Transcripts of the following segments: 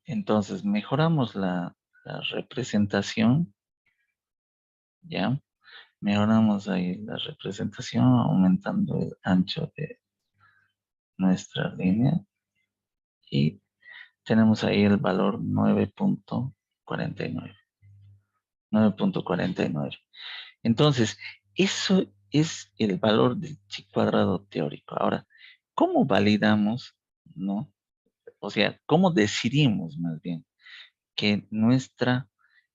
Entonces, mejoramos la representación, ¿ya? Mejoramos ahí la representación aumentando el ancho de nuestra línea y tenemos ahí el valor 9.49. 9.49. Entonces, eso es el valor del chi cuadrado teórico. Ahora, ¿cómo validamos, no? O sea, ¿cómo decidimos más bien que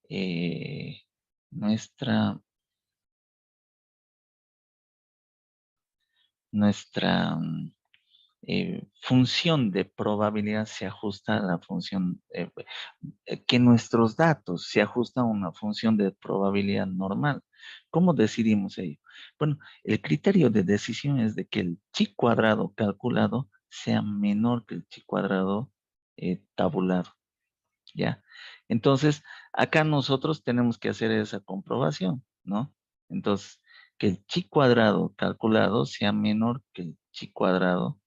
eh, nuestra, nuestra función de probabilidad se ajusta a la función, que nuestros datos se ajustan a una función de probabilidad normal? ¿Cómo decidimos ello? Bueno, el criterio de decisión es de que el chi cuadrado calculado sea menor que el chi cuadrado tabulado, ¿ya? Entonces, acá nosotros tenemos que hacer esa comprobación, ¿no? Entonces, que el chi cuadrado calculado sea menor que el chi cuadrado.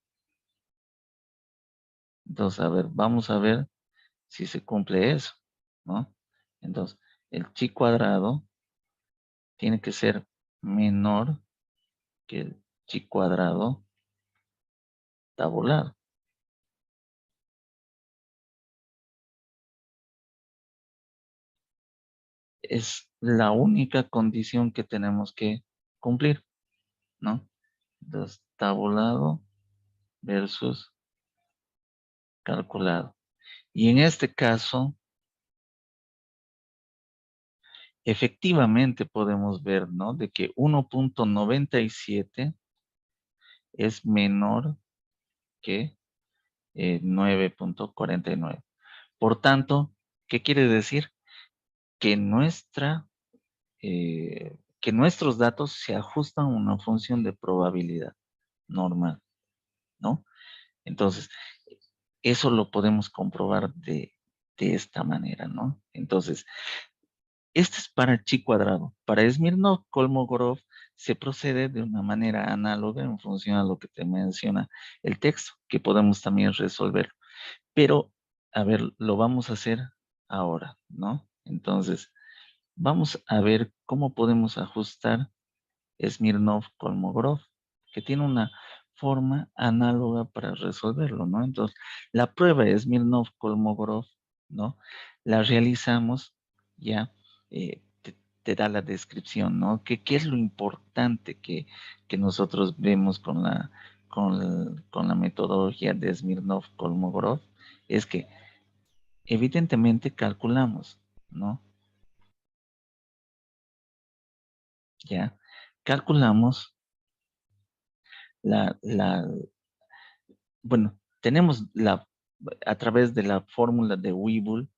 Entonces, a ver, vamos a ver si se cumple eso, ¿no? Entonces, el chi cuadrado tiene que ser menor que el chi cuadrado tabular. Es la única condición que tenemos que cumplir, ¿no? Entonces, tabulado versus calculado. Y en este caso, efectivamente podemos ver, ¿no? De que 1.97 es menor que 9.49. Por tanto, ¿qué quiere decir? Que que nuestros datos se ajustan a una función de probabilidad normal, ¿no? Entonces, eso lo podemos comprobar de esta manera, ¿no? Entonces, este es para chi cuadrado. Para Smirnov-Kolmogorov se procede de una manera análoga en función a lo que te menciona el texto, que podemos también resolver. Pero, a ver, lo vamos a hacer ahora, ¿no? Entonces, vamos a ver cómo podemos ajustar Smirnov-Kolmogorov, que tiene una forma análoga para resolverlo, ¿no? Entonces, la prueba de Smirnov-Kolmogorov, ¿no? La realizamos ya, te da la descripción, ¿no? ¿Qué es lo importante que nosotros vemos con la metodología de Smirnov-Kolmogorov? Es que evidentemente calculamos, ¿no? Ya, calculamos la, bueno, tenemos a través de la fórmula de Weibull,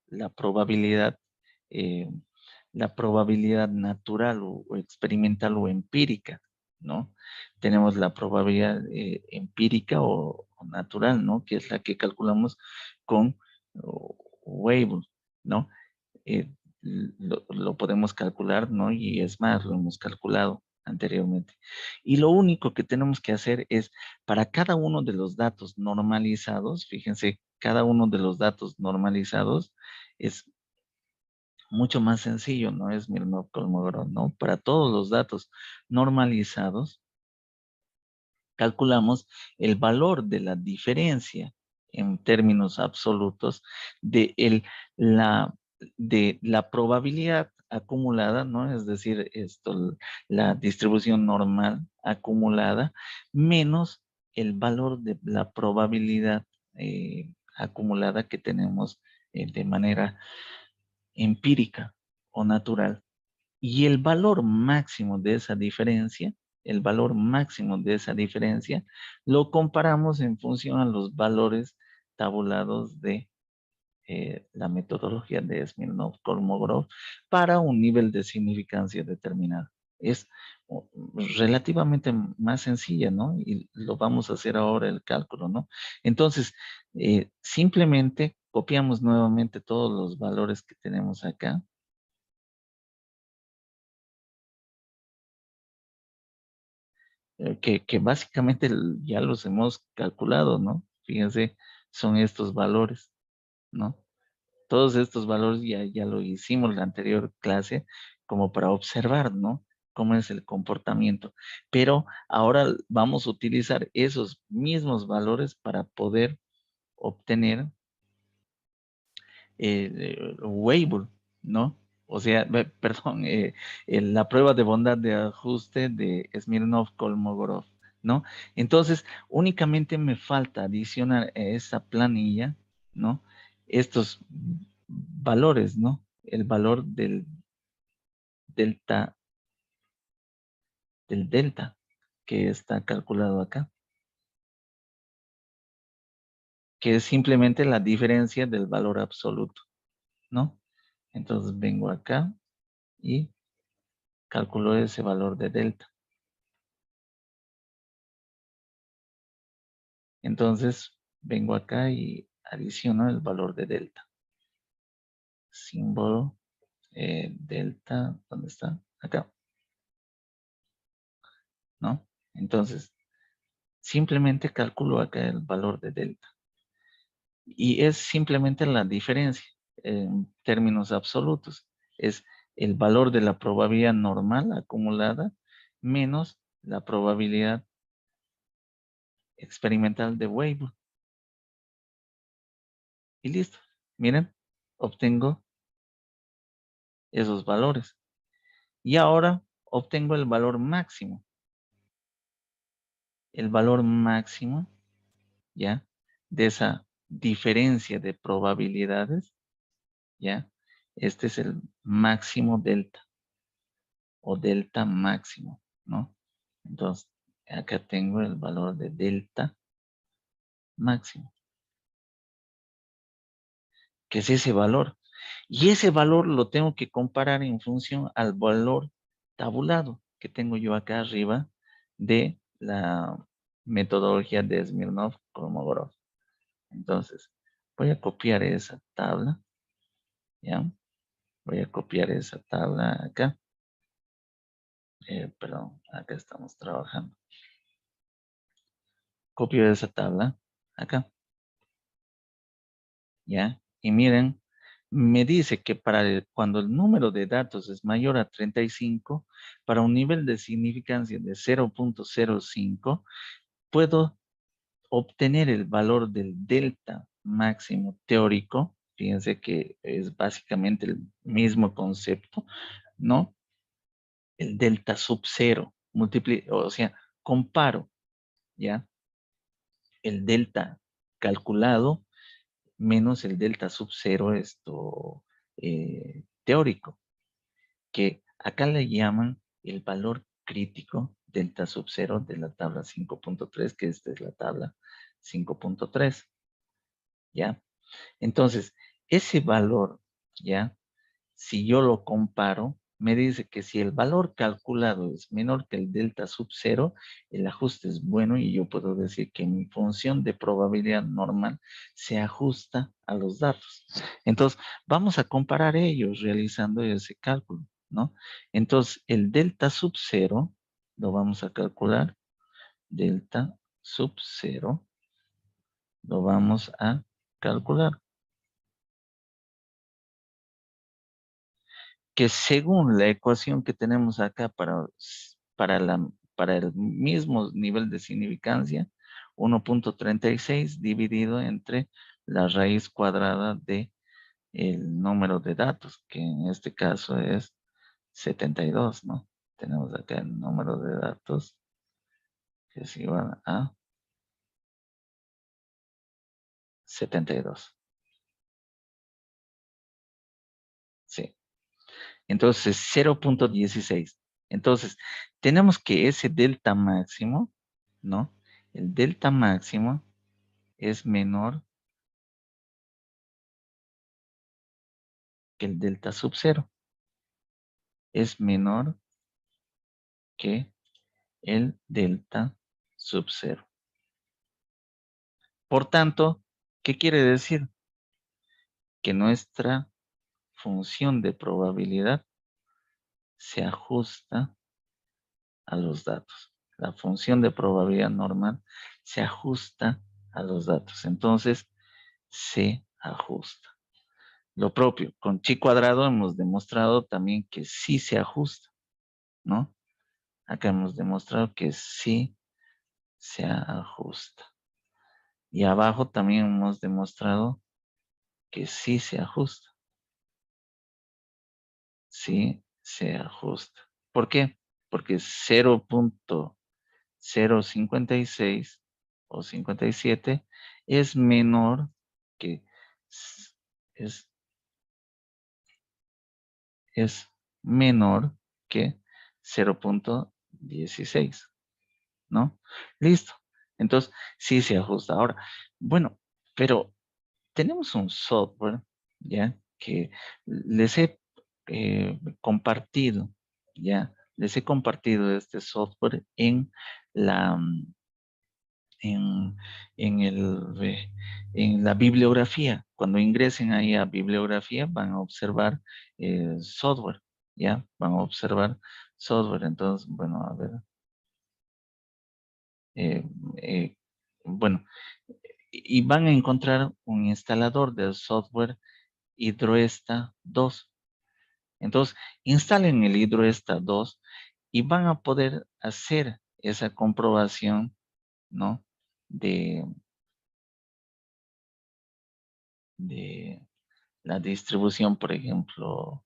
eh, la probabilidad natural o experimental o empírica, ¿no? Tenemos la probabilidad empírica o natural, ¿no? Que es la que calculamos con Weibull, ¿no? eh, lo podemos calcular, ¿no? Y es más, lo hemos calculado anteriormente. Y lo único que tenemos que hacer es, para cada uno de los datos normalizados, fíjense, cada uno de los datos normalizados es mucho más sencillo, ¿no? Es Smirnov-Kolmogorov, ¿no? Para todos los datos normalizados, calculamos el valor de la diferencia en términos absolutos de, la, de la probabilidad acumulada, ¿no? Es decir, la distribución normal acumulada menos el valor de la probabilidad acumulada que tenemos de manera empírica o natural. Y el valor máximo de esa diferencia, el valor máximo de esa diferencia, lo comparamos en función a los valores tabulados de la metodología de Smirnov-Kolmogorov para un nivel de significancia determinado. Es relativamente más sencilla, ¿no? Y lo vamos a hacer ahora el cálculo, ¿no? Entonces, simplemente copiamos nuevamente todos los valores que tenemos acá. Que básicamente ya los hemos calculado, ¿no? Fíjense, son estos valores, ¿no? Todos estos valores ya lo hicimos en la anterior clase como para observar, ¿no? Cómo es el comportamiento. Pero ahora vamos a utilizar esos mismos valores para poder obtener Weibull, ¿no? O sea, perdón, la prueba de bondad de ajuste de Smirnov-Kolmogorov, ¿no? Entonces, únicamente me falta adicionar a esa planilla, ¿no? Estos valores, ¿no? El valor delta, del delta que está calculado acá, que es simplemente la diferencia del valor absoluto, ¿no? Entonces vengo acá y calculo ese valor de delta. Entonces vengo acá y adiciono el valor de delta. Símbolo delta, ¿dónde está? Acá, ¿no? Entonces, simplemente calculo acá el valor de delta. Y es simplemente la diferencia en términos absolutos. Es el valor de la probabilidad normal acumulada menos la probabilidad experimental de Weibull. Y listo. Miren, obtengo esos valores. Y ahora obtengo el valor máximo. El valor máximo, ¿ya? De esa diferencia de probabilidades, ¿ya? Este es el máximo delta o delta máximo, ¿no? Entonces, acá tengo el valor de delta máximo, que es ese valor. Y ese valor lo tengo que comparar en función al valor tabulado que tengo yo acá arriba de la metodología de Smirnov-Kolmogorov. Entonces, voy a copiar esa tabla, ¿ya? Voy a copiar esa tabla acá. Perdón, acá estamos trabajando. Copio esa tabla acá, ¿ya? Y miren, me dice que cuando el número de datos es mayor a 35, para un nivel de significancia de 0.05, puedo obtener el valor del delta máximo teórico. Fíjense que es básicamente el mismo concepto, ¿no? El delta sub cero, o sea, comparo, ¿ya? El delta calculado menos el delta sub cero teórico, que acá le llaman el valor crítico delta sub cero de la tabla 5.3, que esta es la tabla 5.3, ¿ya? Entonces, ese valor, ¿ya? Si yo lo comparo, me dice que si el valor calculado es menor que el delta sub cero, el ajuste es bueno y yo puedo decir que mi función de probabilidad normal se ajusta a los datos. Entonces, vamos a comparar ellos realizando ese cálculo, ¿no? Entonces, el delta sub cero lo vamos a calcular. Delta sub cero lo vamos a calcular. Que según la ecuación que tenemos acá para el mismo nivel de significancia, 1.36 dividido entre la raíz cuadrada de el número de datos, que en este caso es 72, ¿no? Tenemos acá el número de datos que es igual a 72. Sí. Entonces, 0.16. Entonces, tenemos que ese delta máximo, ¿no? El delta máximo es menor que el delta sub cero. Es menor que el delta sub cero. Por tanto, ¿qué quiere decir? Que nuestra función de probabilidad se ajusta a los datos. La función de probabilidad normal se ajusta a los datos. Entonces, se ajusta. lo propio. Con chi cuadrado hemos demostrado también que sí se ajusta, ¿no? Acá hemos demostrado que sí se ajusta. Y abajo también hemos demostrado que sí se ajusta. Sí se ajusta. ¿Por qué? Porque 0.056 o 57 es menor que es, es menor que 0.16, ¿no? Listo. Entonces, sí se ajusta. Ahora, bueno, pero tenemos un software, ¿ya? Que les he compartido, ¿ya? Les he compartido este software la, en, en en la bibliografía. Cuando ingresen ahí a bibliografía van a observar software, ¿ya? Van a observar software. Entonces, bueno, a ver. eh, eh, bueno, y van a encontrar un instalador del software Hydroesta 2. Entonces, instalen el Hydroesta 2 y van a poder hacer esa comprobación, ¿no? De, de la distribución, por ejemplo,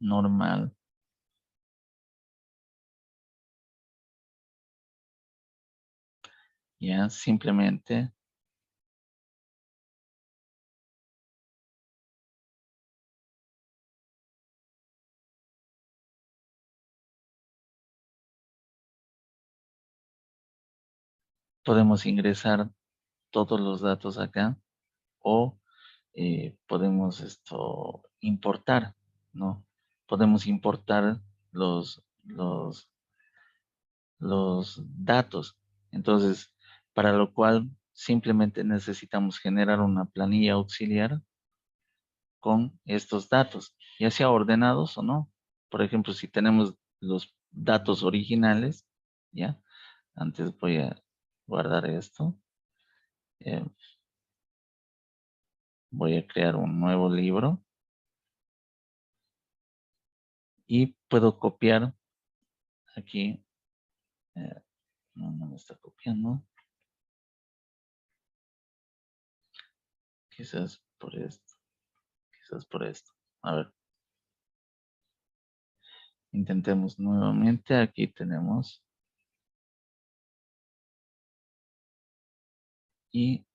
normal. Ya, simplemente podemos ingresar todos los datos acá o podemos importar, ¿no? Podemos importar los datos. Entonces, para lo cual simplemente necesitamos generar una planilla auxiliar con estos datos, ya sea ordenados o no. Por ejemplo, si tenemos los datos originales, ¿ya? Antes voy a guardar esto. eh, Voy a crear un nuevo libro y puedo copiar aquí. eh, no, no me está copiando. Quizás por esto. Quizás por esto. A ver, intentemos nuevamente. Aquí tenemos. Y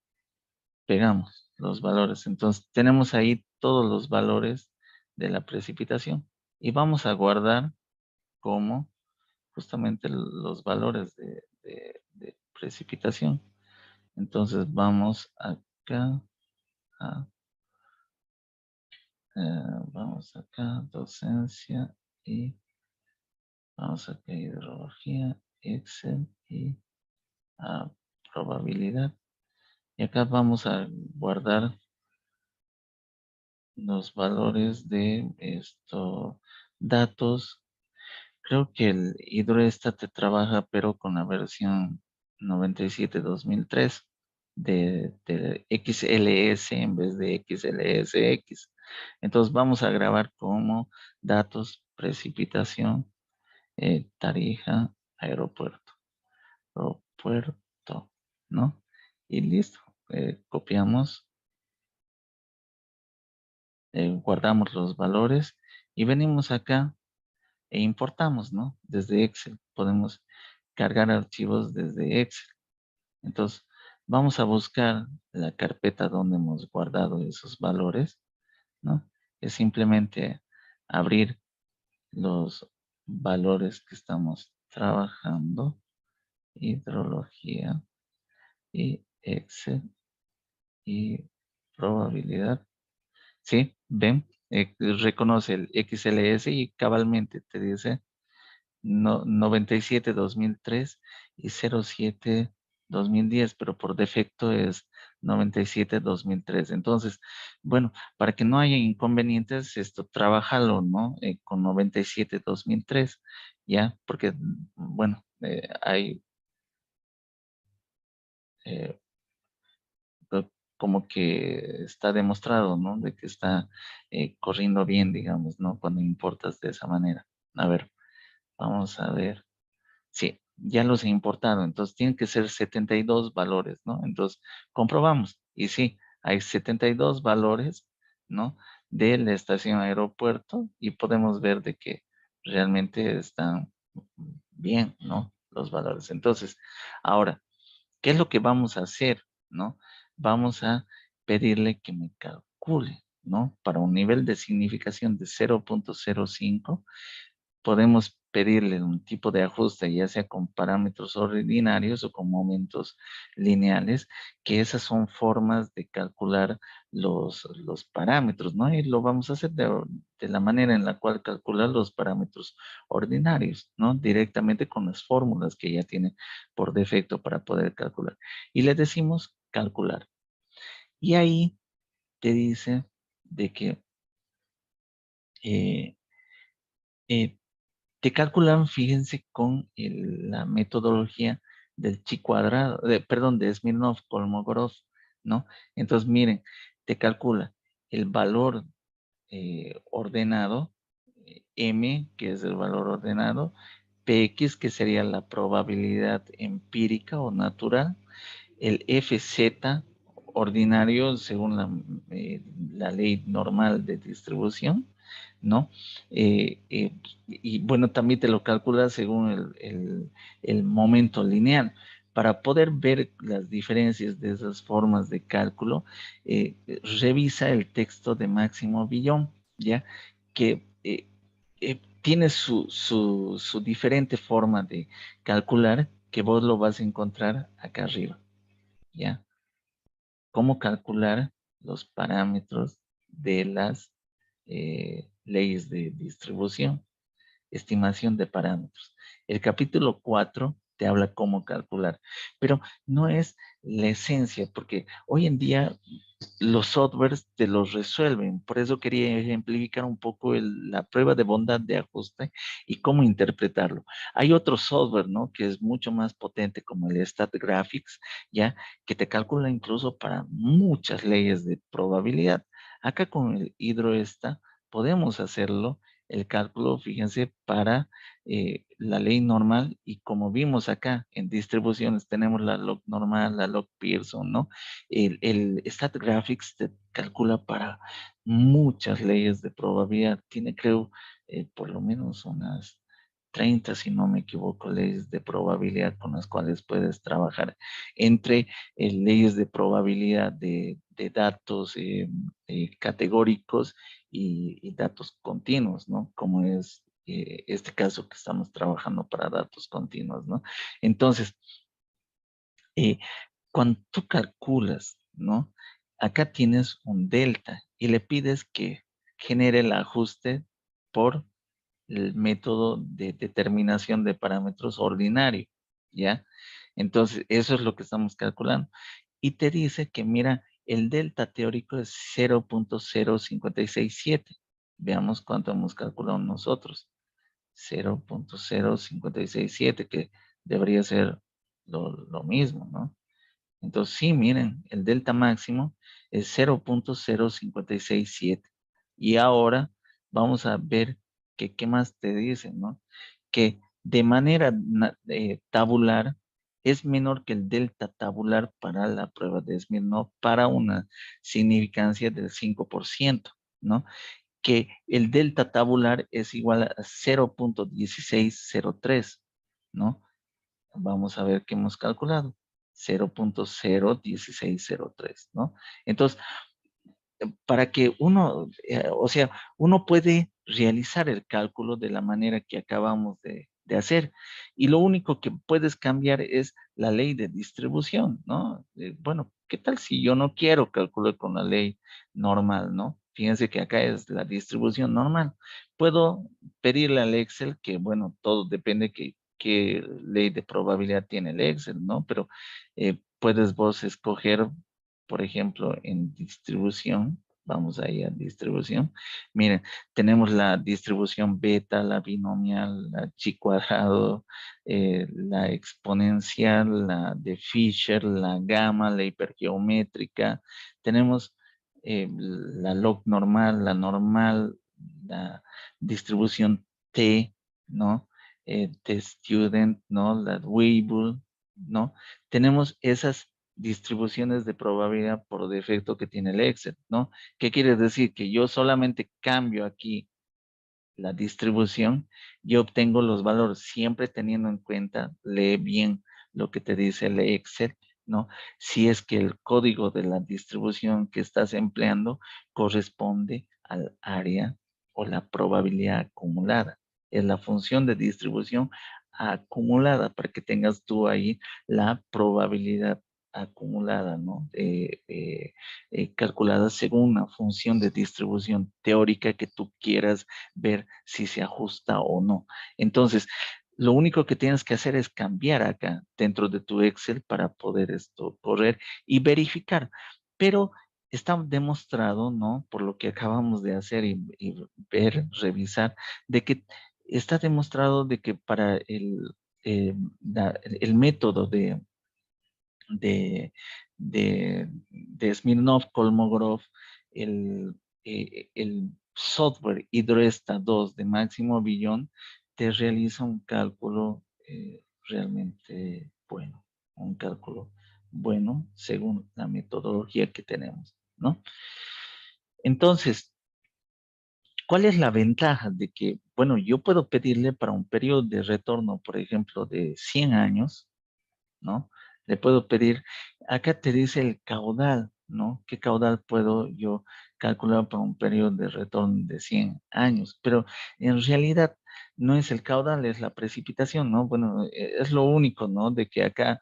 pegamos los valores. Entonces tenemos ahí todos los valores de la precipitación y vamos a guardar como justamente los valores de precipitación. Entonces vamos acá, a, vamos acá, docencia y vamos acá, hidrología, Excel y probabilidad. Y acá vamos a guardar los valores de datos. Creo que el Hydroestat te trabaja, pero con la versión 97-2003 de XLS en vez de XLSX. Entonces vamos a grabar como datos, precipitación, Tarija, aeropuerto, aeropuerto, ¿no? Y listo. Copiamos, guardamos los valores y venimos acá e importamos, ¿no? Desde Excel. Podemos cargar archivos desde Excel. Entonces, vamos a buscar la carpeta donde hemos guardado esos valores, ¿no? Es simplemente abrir los valores que estamos trabajando, hidrología y Excel y probabilidad. ¿Sí? ¿Ven? Reconoce el XLS y cabalmente te dice 97-2003 y 07-2010, pero por defecto es 97-2003. Entonces, bueno, para que no haya inconvenientes, trabájalo, ¿no? Con 97-2003, ¿ya? Porque, bueno, hay, eh, como que está demostrado, ¿no? De que está corriendo bien, digamos, ¿no? Cuando importas de esa manera. A ver, vamos a ver. Sí, ya los he importado, entonces tienen que ser 72 valores, ¿no? Entonces, comprobamos. Y sí, hay 72 valores, ¿no? De la estación aeropuerto y podemos ver de que realmente están bien, ¿no? Los valores. Entonces, ahora, ¿qué es lo que vamos a hacer? ¿No? Vamos a pedirle que me calcule, ¿no? Para un nivel de significación de 0.05, podemos pedirle un tipo de ajuste, ya sea con parámetros ordinarios o con momentos lineales, que esas son formas de calcular los parámetros, ¿no? Y lo vamos a hacer de la manera en la cual calcular los parámetros ordinarios, ¿no? Directamente con las fórmulas que ya tiene por defecto para poder calcular. Y le decimos calcular. Y ahí te dice de que eh, eh, te calculan, fíjense, con la metodología del chi cuadrado, perdón, de Smirnov-Kolmogorov, ¿no? Entonces, miren, te calcula el valor ordenado, M, que es el valor ordenado, PX, que sería la probabilidad empírica o natural, el FZ ordinario según la ley normal de distribución, ¿no? Y bueno, también te lo calculas según el momento lineal. Para poder ver las diferencias de esas formas de cálculo, revisa el texto de Máximo Villón, ¿ya? Que tiene su diferente forma de calcular, que vos lo vas a encontrar acá arriba. ¿Ya? Cómo calcular los parámetros de las leyes de distribución, estimación de parámetros. El capítulo 4 te habla cómo calcular, pero no es la esencia, porque hoy en día los softwares te los resuelven. Por eso quería ejemplificar un poco la prueba de bondad de ajuste y cómo interpretarlo. Hay otro software, ¿no? Que es mucho más potente como el StatGraphics, ¿ya? Que te calcula incluso para muchas leyes de probabilidad. Acá con el HydroEsta podemos hacerlo, el cálculo, fíjense, para la ley normal y como vimos acá en distribuciones tenemos la log normal, la log Pearson, ¿no? El StatGraphics te calcula para muchas leyes de probabilidad. Tiene, creo, por lo menos unas 30, si no me equivoco, leyes de probabilidad con las cuales puedes trabajar. Entre leyes de probabilidad de datos categóricos y datos continuos, ¿no? Como es este caso que estamos trabajando para datos continuos, ¿no? Entonces, eh, cuando tú calculas, ¿no? Acá tienes un delta y le pides que genere el ajuste por el método de determinación de parámetros ordinario, ¿ya? Entonces, eso es lo que estamos calculando. Y te dice que, mira, el delta teórico es 0.0567. Veamos cuánto hemos calculado nosotros. 0.0567, que debería ser lo mismo, ¿no? Entonces, sí, miren, el delta máximo es 0.0567. Y ahora vamos a ver que qué más te dicen, ¿no? Que de manera tabular es menor que el delta tabular para la prueba de Smirnov para una significancia del 5%, ¿no? Que el delta tabular es igual a 0.1603, ¿no? Vamos a ver qué hemos calculado. 0.01603, ¿no? Entonces, para que uno, o sea, uno puede realizar el cálculo de la manera que acabamos de hacer. Y lo único que puedes cambiar es la ley de distribución, ¿no? Bueno, ¿qué tal si yo no quiero calcular con la ley normal, ¿no? Fíjense que acá es la distribución normal. Puedo pedirle al Excel que, bueno, todo depende qué ley de probabilidad tiene el Excel, ¿no? Pero puedes vos escoger, por ejemplo, en distribución. Vamos ahí a distribución. Miren, tenemos la distribución beta, la binomial, la chi cuadrado, la exponencial, la de Fisher, la gamma, la hipergeométrica. Tenemos la log normal, la distribución T, ¿no? T student, ¿no? La Weibull, ¿no? Tenemos esas distribuciones de probabilidad por defecto que tiene el Excel, ¿no? ¿Qué quiere decir? Que yo solamente cambio aquí la distribución y obtengo los valores, siempre teniendo en cuenta, lee bien lo que te dice el Excel, ¿no? Si es que el código de la distribución que estás empleando corresponde al área o la probabilidad acumulada. Es la función de distribución acumulada para que tengas tú ahí la probabilidad acumulada, ¿no? Calculada según una función de distribución teórica que tú quieras ver si se ajusta o no. Entonces, lo único que tienes que hacer es cambiar acá dentro de tu Excel para poder esto correr y verificar. Pero está demostrado, ¿no? Por lo que acabamos de hacer y ver, revisar, de que está demostrado de que para el método de, de Smirnov-Kolmogorov, el software Hidresta 2 de Máximo Billón te realiza un cálculo realmente bueno, un cálculo bueno según la metodología que tenemos, ¿no? Entonces, ¿cuál es la ventaja de que, bueno, yo puedo pedirle para un periodo de retorno, por ejemplo, de 100 años, ¿no? Le puedo pedir, acá te dice el caudal, ¿no? ¿Qué caudal puedo yo calcular para un periodo de retorno de 100 años? Pero en realidad no es el caudal, es la precipitación, ¿no? Bueno, es lo único, ¿no? De que acá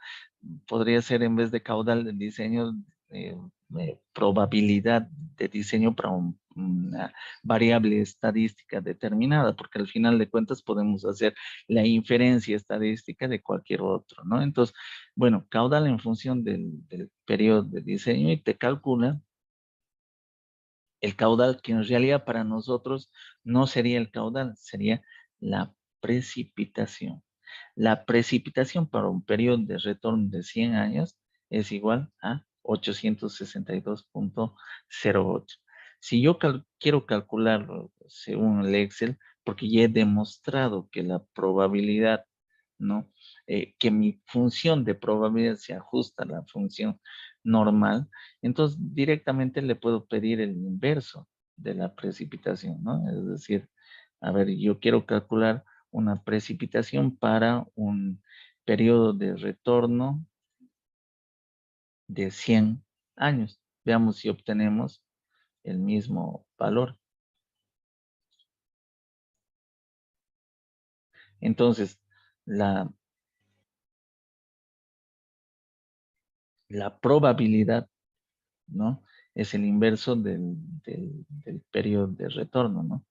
podría ser en vez de caudal de diseño, eh, probabilidad de diseño para una variable estadística determinada, porque al final de cuentas podemos hacer la inferencia estadística de cualquier otro, ¿no? Entonces, bueno, caudal en función del periodo de diseño y te calcula el caudal que en realidad para nosotros no sería el caudal, sería la precipitación. La precipitación para un periodo de retorno de 100 años es igual a 862.08. Si yo quiero calcularlo según el Excel, porque ya he demostrado que la probabilidad, ¿no? Que mi función de probabilidad se ajusta a la función normal, entonces directamente le puedo pedir el inverso de la precipitación, ¿no? Es decir, a ver, yo quiero calcular una precipitación para un periodo de retorno de 100 años. Veamos si obtenemos el mismo valor. Entonces, la, la probabilidad, ¿no? Es el inverso del periodo de retorno, ¿no?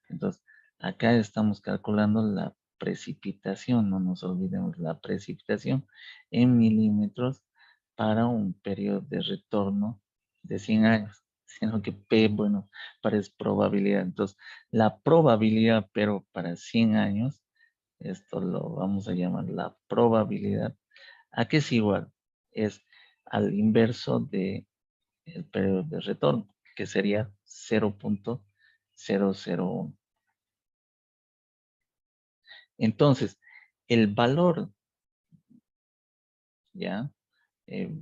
Entonces, acá estamos calculando la precipitación, no nos olvidemos la precipitación en milímetros para un periodo de retorno de 100 años, sino que P, bueno, para es probabilidad. Entonces, la probabilidad, pero para 100 años, esto lo vamos a llamar la probabilidad. ¿A qué es igual? Es al inverso del periodo de retorno, que sería 0.001. Entonces, el valor, ¿ya? Eh,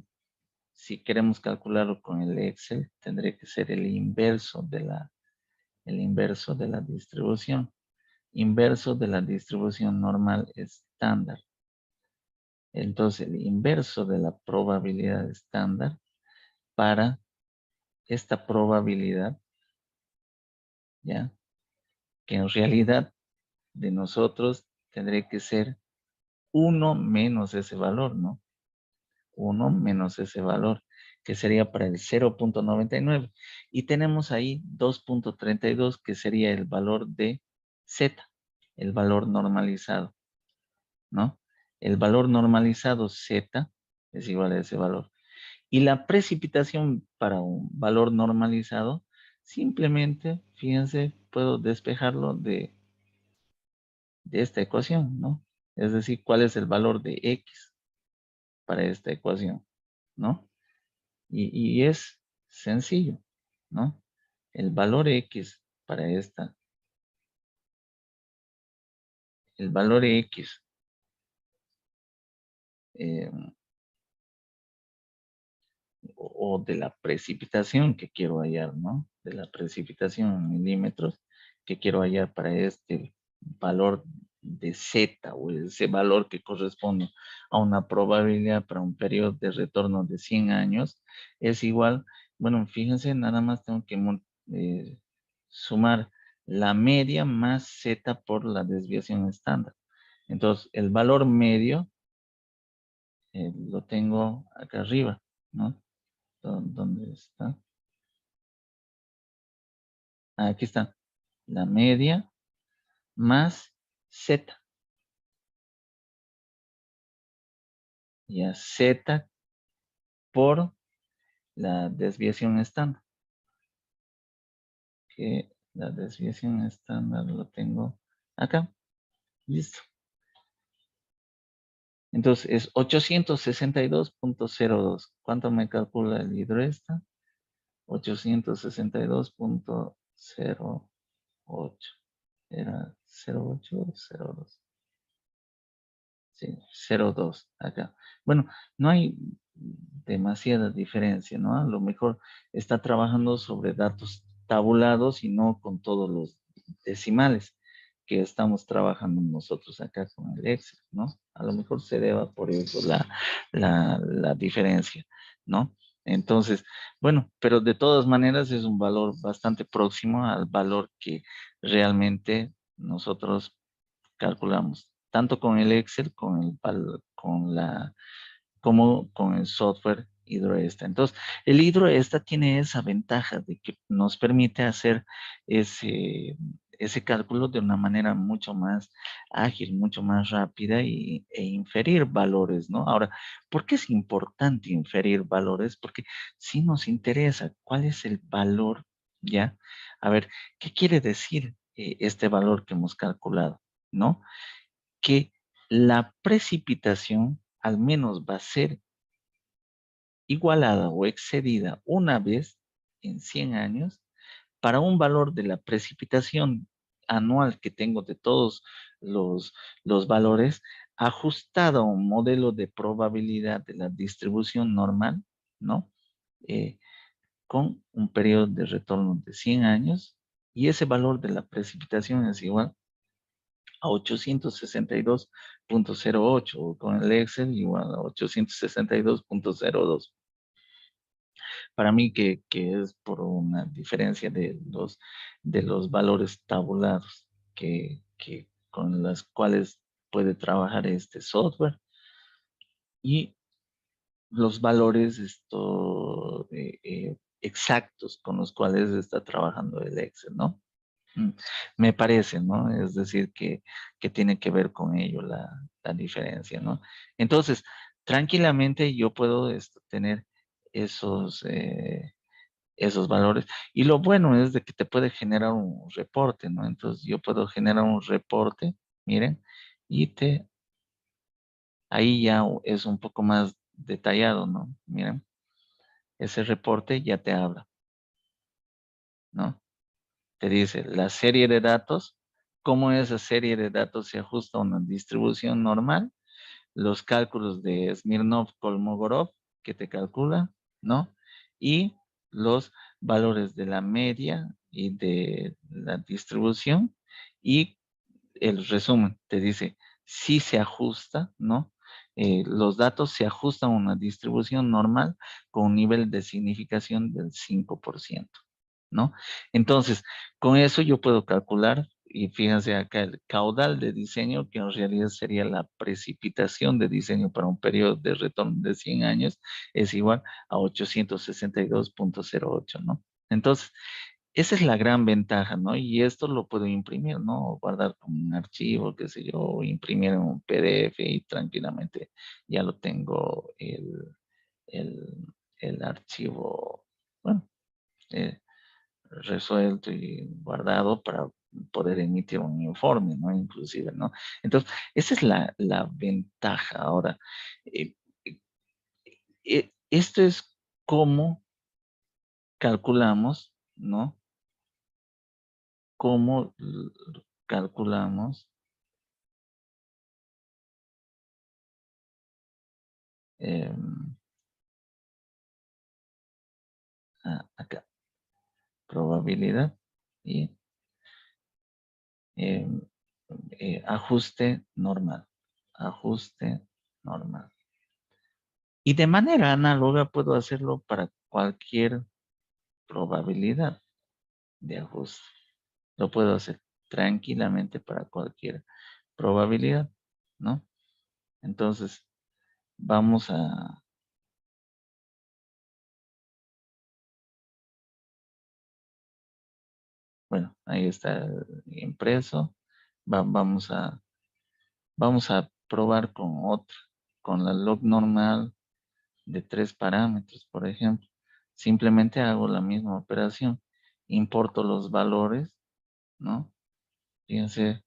si queremos calcularlo con el Excel, tendría que ser el inverso de la distribución. Inverso de la distribución normal estándar. Entonces, el inverso de la probabilidad estándar para esta probabilidad, ¿ya? Que en realidad de nosotros tendría que ser 1 menos ese valor, ¿no? 1 menos ese valor, que sería para el 0.99. Y tenemos ahí 2.32, que sería el valor de Z, el valor normalizado, ¿no? El valor normalizado Z es igual a ese valor. Y la precipitación para un valor normalizado simplemente, fíjense, puedo despejarlo de esta ecuación, ¿no? Es decir, ¿cuál es el valor de X para esta ecuación? ¿No? Y es sencillo, ¿no? El valor X para esta, el valor X eh, o de la precipitación que quiero hallar, ¿no? De la precipitación en milímetros que quiero hallar para este valor de Z o ese valor que corresponde a una probabilidad para un periodo de retorno de 100 años es igual, bueno, fíjense, nada más tengo que sumar la media más Z por la desviación estándar. Entonces, el valor medio lo tengo acá arriba, ¿no? ¿Dónde está? Aquí está. La media más Z. Ya Z por la desviación estándar. Que la desviación estándar lo tengo acá. Listo. Entonces es 862.02. ¿Cuánto me calcula el hidroesta? 862.08. Era 08 o 02. Sí, 0,2 acá. Bueno, no hay demasiada diferencia, ¿no? A lo mejor está trabajando sobre datos tabulados y no con todos los decimales que estamos trabajando nosotros acá con el Excel, ¿no? A lo mejor se deba por eso la diferencia, ¿no? Entonces, bueno, pero de todas maneras es un valor bastante próximo al valor que realmente nosotros calculamos, tanto con el Excel, como con el software Hidroesta. Entonces, el Hidroesta tiene esa ventaja de que nos permite hacer ese cálculo de una manera mucho más ágil, mucho más rápida e inferir valores, ¿no? Ahora, ¿por qué es importante inferir valores? Porque si nos interesa cuál es el valor, ¿ya? A ver, ¿qué quiere decir este valor que hemos calculado? ¿No? Que la precipitación al menos va a ser igualada o excedida una vez en 100 años para un valor de la precipitación anual que tengo de todos los, los valores ajustado a un modelo de probabilidad de la distribución normal, ¿no? Eh, con un periodo de retorno de 100 años y ese valor de la precipitación es igual a 862.08 o con el Excel igual a 862.02. Para mí que es por una diferencia de los valores tabulados con las cuales puede trabajar este software y los valores exactos con los cuales está trabajando el Excel, ¿no? Mm, Me parece, ¿no? Es decir, que tiene que ver con ello la diferencia, ¿no? Entonces, tranquilamente yo puedo tener esos, esos valores. Y lo bueno es de que te puede generar un reporte, ¿no? Entonces, yo puedo generar un reporte, miren, y ahí ya es un poco más detallado, ¿no? Miren, ese reporte ya te habla, ¿no? Te dice la serie de datos, cómo esa serie de datos se ajusta a una distribución normal, los cálculos de Smirnov-Kolmogorov que te calcula, ¿no? Y los valores de la media y de la distribución y el resumen te dice si se ajusta, ¿no? Los datos se ajustan a una distribución normal con un nivel de significación del 5%, ¿no? Entonces, con eso yo puedo calcular, y fíjense acá, el caudal de diseño, que en realidad sería la precipitación de diseño para un periodo de retorno de 100 años, es igual a 862.08, ¿no? Entonces, esa es la gran ventaja, ¿no? Y esto lo puedo imprimir, ¿no? O guardar como un archivo, qué sé yo, o imprimir en un PDF y tranquilamente ya lo tengo el, el archivo, bueno, eh, resuelto y guardado para poder emitir un informe, ¿no? Inclusive, ¿no? Entonces, esa es la ventaja. Ahora, eh, esto es cómo calculamos, ¿no? Cómo calculamos acá, probabilidad y eh, ajuste normal. Ajuste normal. Y de manera análoga puedo hacerlo para cualquier probabilidad de ajuste. Lo puedo hacer tranquilamente para cualquier probabilidad, ¿no? Entonces, vamos a, bueno, ahí está impreso. Vamos a probar con otra, con la log normal de 3 parámetros, por ejemplo. Simplemente hago la misma operación. Importo los valores, ¿no? Fíjense,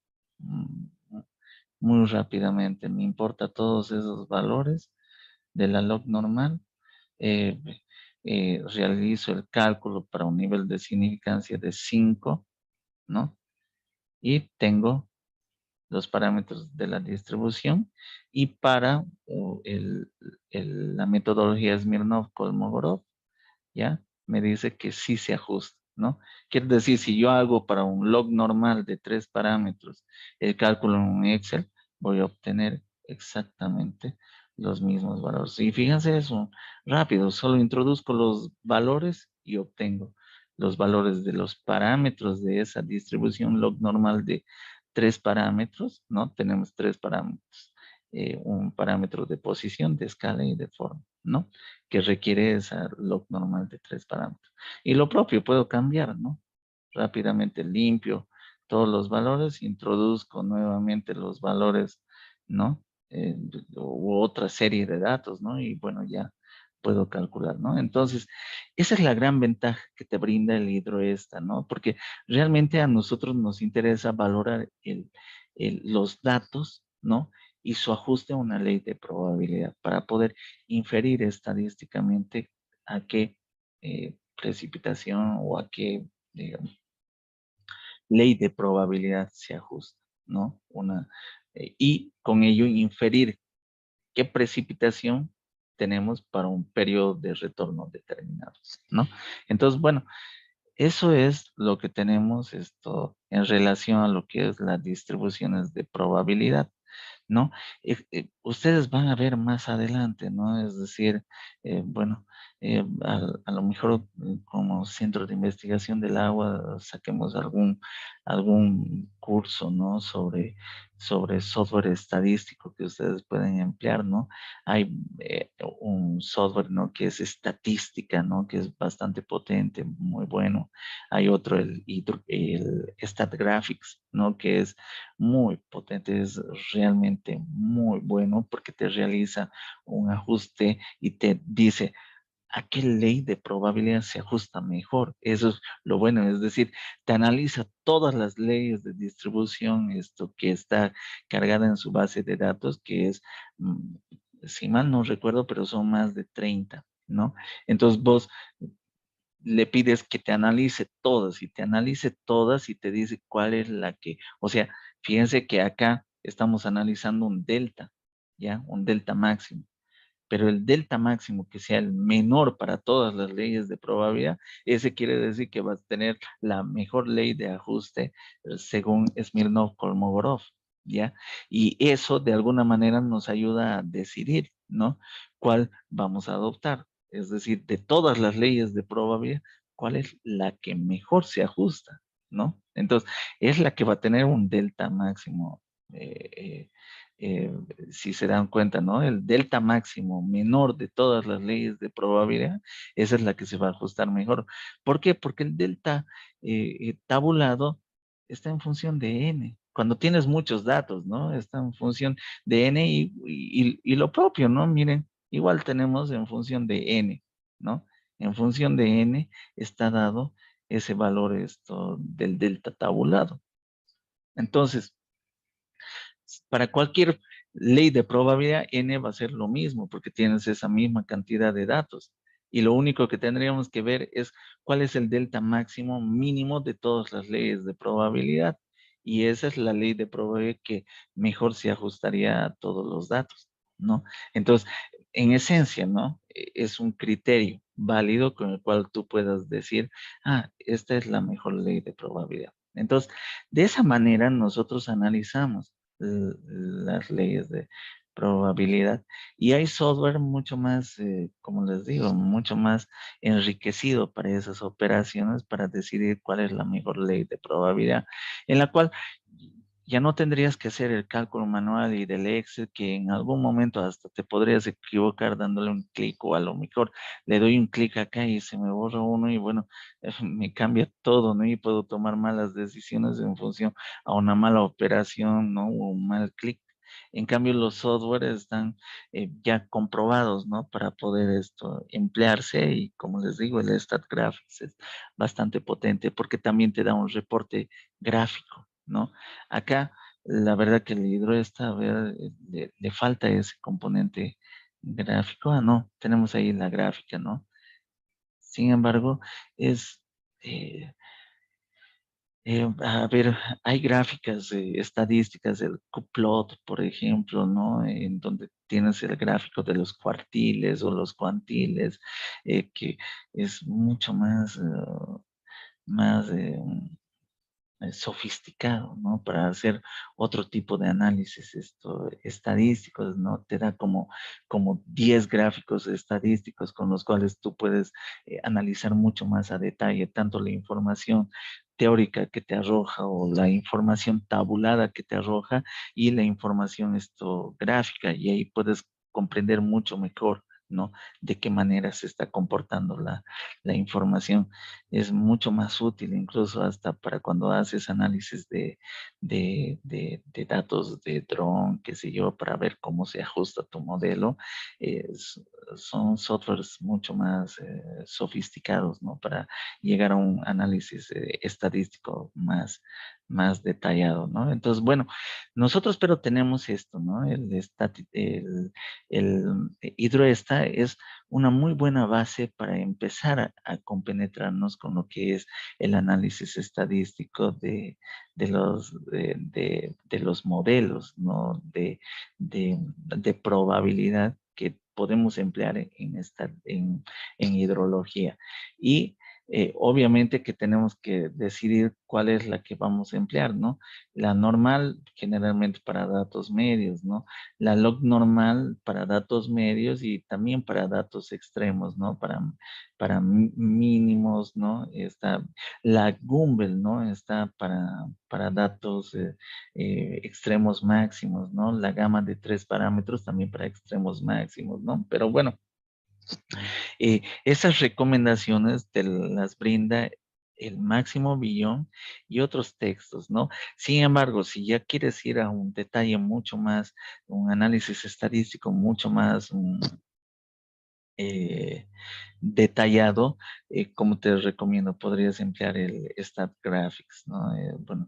muy rápidamente me importa todos esos valores de la log normal. eh, Realizo el cálculo para un nivel de significancia de 5, ¿no? Y tengo los parámetros de la distribución. Y para la metodología Smirnov-Kolmogorov, ¿ya? Me dice que sí se ajusta, ¿no? Quiere decir, si yo hago para un log normal de 3 parámetros el cálculo en un Excel, voy a obtener exactamente los mismos valores. Y fíjense eso, rápido, solo introduzco los valores y obtengo los valores de los parámetros de esa distribución log normal de 3 parámetros, ¿no? Tenemos 3 parámetros. Un parámetro de posición, de escala y de forma, ¿no? Que requiere esa log normal de 3 parámetros. Y lo propio puedo cambiar, ¿no? Rápidamente limpio todos los valores, introduzco nuevamente los valores, ¿no? U otra serie de datos, ¿no? Y bueno, ya puedo calcular, ¿no? Entonces, esa es la gran ventaja que te brinda el hidroesta, ¿no? Porque realmente a nosotros nos interesa valorar los datos, ¿no? Y su ajuste a una ley de probabilidad para poder inferir estadísticamente a qué precipitación o a qué, digamos, ley de probabilidad se ajusta, ¿no? Y con ello inferir qué precipitación tenemos para un periodo de retorno determinado, ¿no? Entonces, bueno, eso es lo que tenemos esto en relación a lo que es las distribuciones de probabilidad. ¿No? Ustedes van a ver más adelante, ¿no? Es decir, bueno, a lo mejor como centro de investigación del agua saquemos algún curso, ¿no? Sobre software estadístico que ustedes pueden emplear, ¿no? Hay un software, ¿no? Que es estadística, ¿no? Que es bastante potente, muy bueno. Hay otro, el StatGraphics, ¿no? Que es muy potente, es realmente muy bueno porque te realiza un ajuste y te dice a qué ley de probabilidad se ajusta mejor. Eso es lo bueno, es decir, te analiza todas las leyes de distribución, esto que está cargada en su base de datos, que es, si mal no recuerdo, pero son más de 30, ¿no? Entonces vos le pides que te analice todas y te analice todas y te dice cuál es la que, o sea, fíjense que acá estamos analizando un delta, ¿ya? Un delta máximo, pero el delta máximo que sea el menor para todas las leyes de probabilidad, ese quiere decir que vas a tener la mejor ley de ajuste según Smirnov-Kolmogorov, ¿ya? Y eso de alguna manera nos ayuda a decidir, ¿no? ¿Cuál vamos a adoptar? Es decir, de todas las leyes de probabilidad, ¿cuál es la que mejor se ajusta, ¿no? Entonces, es la que va a tener un delta máximo eh, eh, eh, si se dan cuenta, ¿no? El delta máximo menor de todas las leyes de probabilidad, esa es la que se va a ajustar mejor. ¿Por qué? Porque el delta tabulado está en función de n. Cuando tienes muchos datos, ¿no? Está en función de n y lo propio, ¿no? Miren, igual tenemos en función de n, ¿no? En función de n está dado ese valor del delta tabulado. Entonces, para cualquier ley de probabilidad, n va a ser lo mismo, porque tienes esa misma cantidad de datos. Y lo único que tendríamos que ver es cuál es el delta máximo mínimo de todas las leyes de probabilidad. Y esa es la ley de probabilidad que mejor se ajustaría a todos los datos, ¿no? Entonces, en esencia, ¿no? Es un criterio válido con el cual tú puedas decir, esta es la mejor ley de probabilidad. Entonces, de esa manera nosotros analizamos las leyes de probabilidad. Y hay software mucho más, como les digo, mucho más enriquecido para esas operaciones, para decidir cuál es la mejor ley de probabilidad, en la cual ya no tendrías que hacer el cálculo manual y del Excel, que en algún momento hasta te podrías equivocar dándole un clic, o a lo mejor le doy un clic acá y se me borra uno y bueno, me cambia todo, ¿no? Y puedo tomar malas decisiones en función a una mala operación, ¿no? O un mal clic. En cambio, los softwares están ya comprobados, ¿no? Para poder emplearse, y como les digo, el StatGraphics es bastante potente porque también te da un reporte gráfico, ¿no? Acá, la verdad que el hidroesta, a ver, le falta ese componente gráfico. No, tenemos ahí la gráfica, ¿no? Sin embargo, es, eh, a ver, hay gráficas estadísticas, el qplot, por ejemplo, ¿no? En donde tienes el gráfico de los cuartiles o los cuantiles, que es mucho más sofisticado, ¿no? Para hacer otro tipo de análisis estadísticos, ¿no? Te da como 10 gráficos estadísticos con los cuales tú puedes analizar mucho más a detalle, tanto la información teórica que te arroja o la información tabulada que te arroja y la información gráfica, y ahí puedes comprender mucho mejor, ¿no? De qué manera se está comportando la información. Es mucho más útil, incluso hasta para cuando haces análisis de datos de dron, qué sé yo, para ver cómo se ajusta tu modelo. Es- Son softwares mucho más sofisticados, ¿no? Para llegar a un análisis estadístico más detallado, ¿no? Entonces, bueno, nosotros pero tenemos esto, ¿no? El Hidroesta es una muy buena base para empezar a compenetrarnos con lo que es el análisis estadístico de los modelos, ¿no? De probabilidad que podemos emplear en hidrología. Y obviamente que tenemos que decidir cuál es la que vamos a emplear, ¿no? La normal generalmente para datos medios, ¿no? La log normal para datos medios y también para datos extremos, ¿no? Para mínimos, ¿no? Está la Gumbel, ¿no? Está para datos extremos máximos, ¿no? La gama de 3 parámetros también para extremos máximos, ¿no? Pero bueno, esas recomendaciones te las brinda el Máximo Billón y otros textos, ¿no? Sin embargo, si ya quieres ir a un detalle mucho más, un análisis estadístico mucho más eh, detallado, como te recomiendo, podrías emplear el StatGraphics, ¿no? Bueno,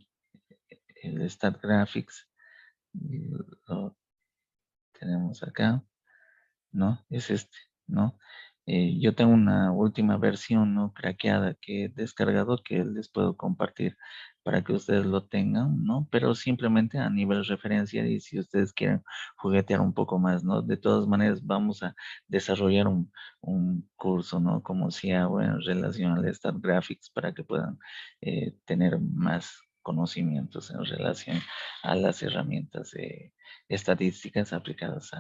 el StatGraphics lo tenemos acá. ¿No? Es ¿no? Yo tengo una última versión, ¿no? Craqueada que he descargado, que les puedo compartir para que ustedes lo tengan, ¿no? Pero simplemente a nivel referencia, y si ustedes quieren juguetear un poco más, ¿no? De todas maneras, vamos a desarrollar un curso, ¿no? Como si hago en relación al StatGraphics, para que puedan tener más conocimientos en relación a las herramientas estadísticas aplicadas